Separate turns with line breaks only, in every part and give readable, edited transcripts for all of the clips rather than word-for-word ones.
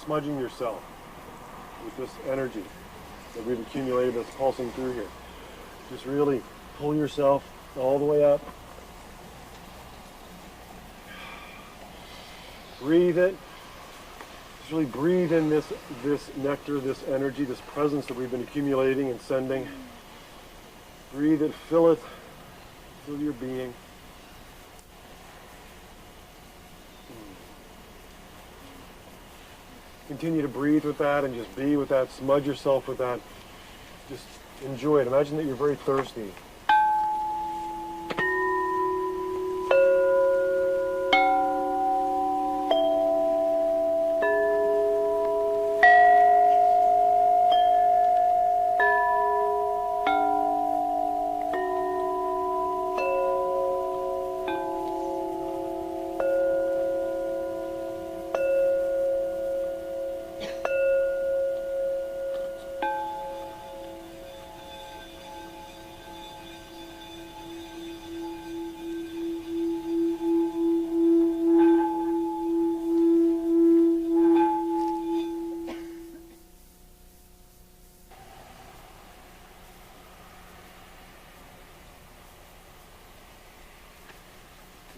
smudging yourself with this energy that we've accumulated that's pulsing through here. Just really pull yourself all the way up. Breathe it. Just really breathe in this nectar, this energy, this presence that we've been accumulating and sending. Breathe it, fill your being. Continue to breathe with that and just be with that, smudge yourself with that. Just enjoy it. Imagine that you're very thirsty.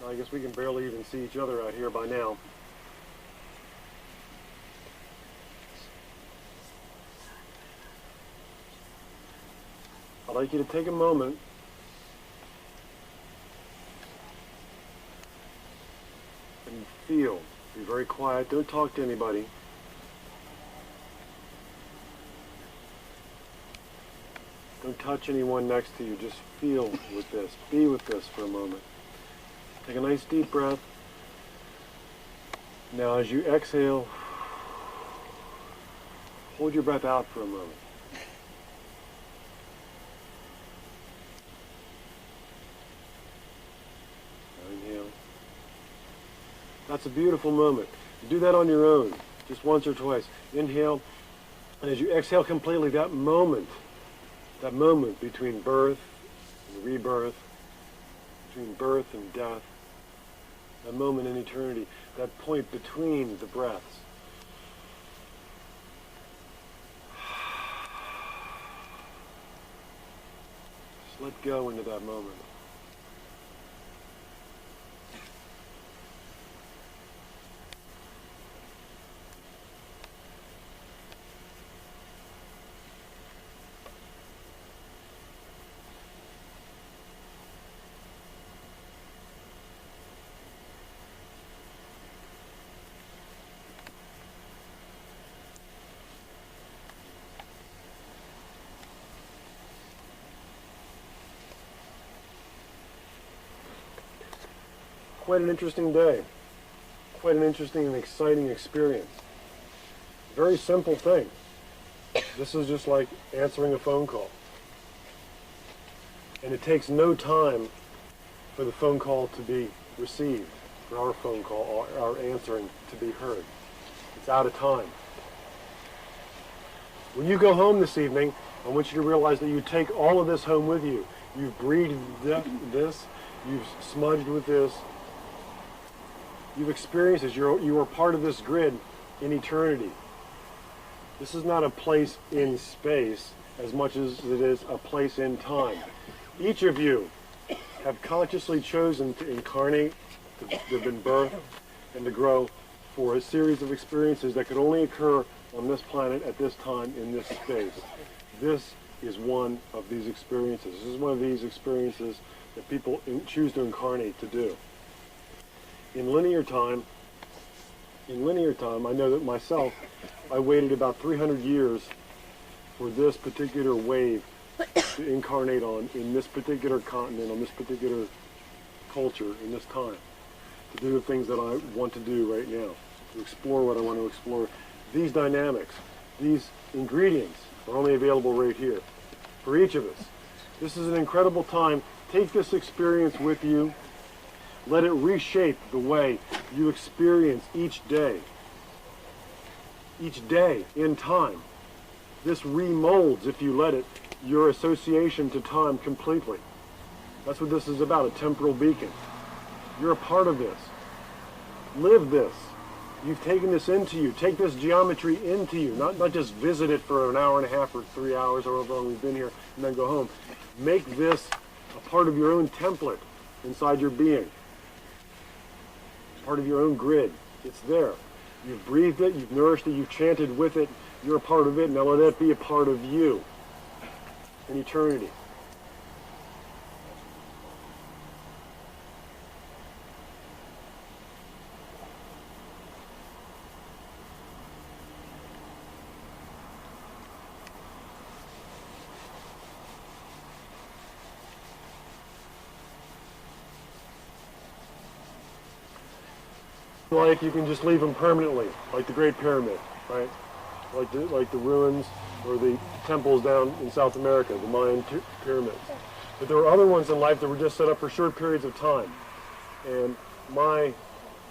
I guess we can barely even see each other out here by now. I'd like you to take a moment and feel. Be very quiet. Don't talk to anybody. Don't touch anyone next to you. Just feel with this. Be with this for a moment. Take a nice deep breath. Now as you exhale, hold your breath out for a moment. Now inhale. That's a beautiful moment. You do that on your own, just once or twice. Inhale, and as you exhale completely, that moment between birth and rebirth, between birth and death, that moment in eternity, that point between the breaths. Just let go into that moment. Quite an interesting day. Quite an interesting and exciting experience. Very simple thing. This is just like answering a phone call. And it takes no time for the phone call to be received, for our phone call, our answering to be heard. It's out of time. When you go home this evening, I want you to realize that you take all of this home with you. You've breathed this, you've smudged with this, you've experienced this. You are part of this grid in eternity. This is not a place in space as much as it is a place in time. Each of you have consciously chosen to incarnate, to have been birthed, and to grow for a series of experiences that could only occur on this planet at this time in this space. This is one of these experiences. This is one of these experiences that people choose to incarnate to do. In linear time, I know that myself, I waited about 300 years for this particular wave to incarnate on in this particular continent, on this particular culture, in this time, to do the things that I want to do right now, to explore what I want to explore. These dynamics, these ingredients are only available right here for each of us. This is an incredible time. Take this experience with you. Let it reshape the way you experience each day in time. This remolds, if you let it, your association to time completely. That's what this is about, a temporal beacon. You're a part of this. Live this. You've taken this into you. Take this geometry into you. Not just visit it for an hour and a half or 3 hours or however long we've been here and then go home. Make this a part of your own template inside your being. Part of your own grid. It's there. You've breathed it, you've nourished it, you've chanted with it, you're a part of it. Now let it be a part of you in eternity. Like you can just leave them permanently, like the Great Pyramid, right? Like the ruins or the temples down in South America, the Mayan pyramids. But there are other ones in life that were just set up for short periods of time. And my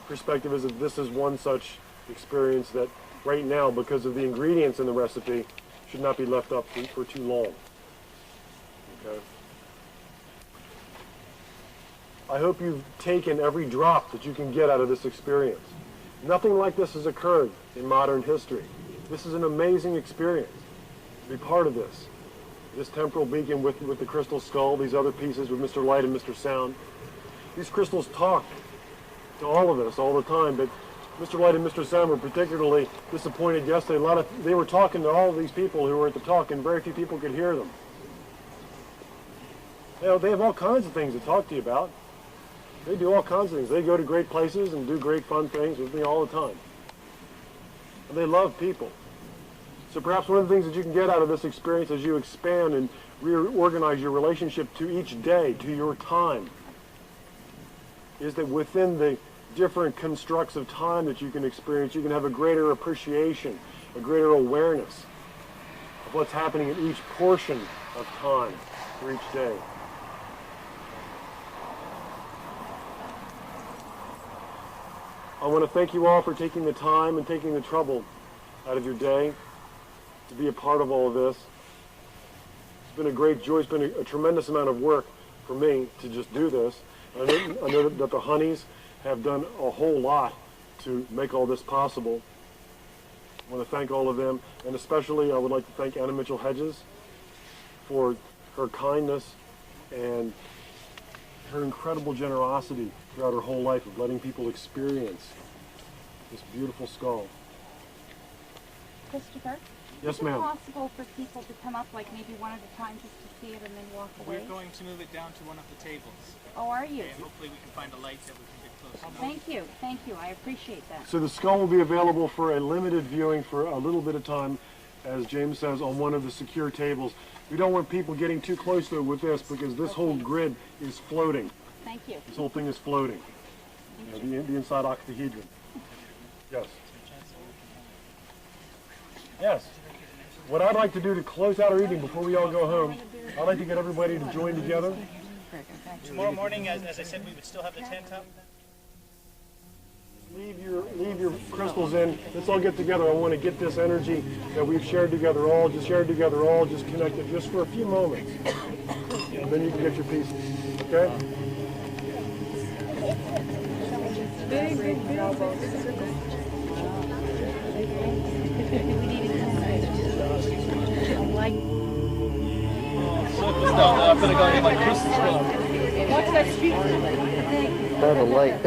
perspective is that this is one such experience that right now, because of the ingredients in the recipe, should not be left up for too long. Okay? I hope you've taken every drop that you can get out of this experience. Nothing like this has occurred in modern history. This is an amazing experience to be part of this. This temporal beacon with the crystal skull, these other pieces with Mr. Light and Mr. Sound. These crystals talk to all of us all the time, but Mr. Light and Mr. Sound were particularly disappointed yesterday. They were talking to all of these people who were at the talk, and very few people could hear them. You know, they have all kinds of things to talk to you about. They do all kinds of things. They go to great places and do great fun things with me all the time. And they love people. So perhaps one of the things that you can get out of this experience as you expand and reorganize your relationship to each day, to your time, is that within the different constructs of time that you can experience, you can have a greater appreciation, a greater awareness of what's happening in each portion of time for each day. I want to thank you all for taking the time and taking the trouble out of your day to be a part of all of this. It's been a great joy. It's been a tremendous amount of work for me to just do this. I know that the Honeys have done a whole lot to make all this possible. I want to thank all of them, and especially I would like to thank Anna Mitchell Hedges for her kindness and her incredible generosity throughout her whole life of letting people experience this beautiful skull.
Christopher?
Yes, ma'am.
Is it possible for people to come up like maybe one at a time just to see it and then walk away?
We're going to move it down to one of the tables.
Oh, are you?
And hopefully we can find a light that we can get close enough.
Thank you. I appreciate that.
So the skull will be available for a limited viewing for a little bit of time, as James says, on one of the secure tables. We don't want people getting too close though with this because this whole grid is floating.
Thank you.
This whole thing is floating. You know, the inside octahedron. Yes. Yes. What I'd like to do to close out our evening before we all go home, I'd like to get everybody to join together.
Tomorrow morning, as I said, we would still have the tent up.
Leave your crystals in. Let's all get together. I want to get this energy that we've shared together all just connected just for a few moments. And then you can get your pieces. Okay?
I'm going to go get my crystals from.
What's that street?
Oh, the light.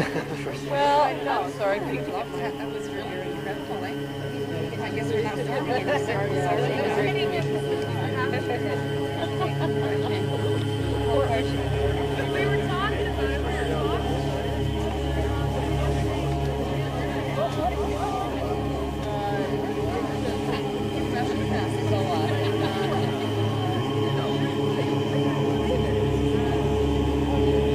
Well, no, sorry. That was really incredible. I guess we're not filming it. Sorry.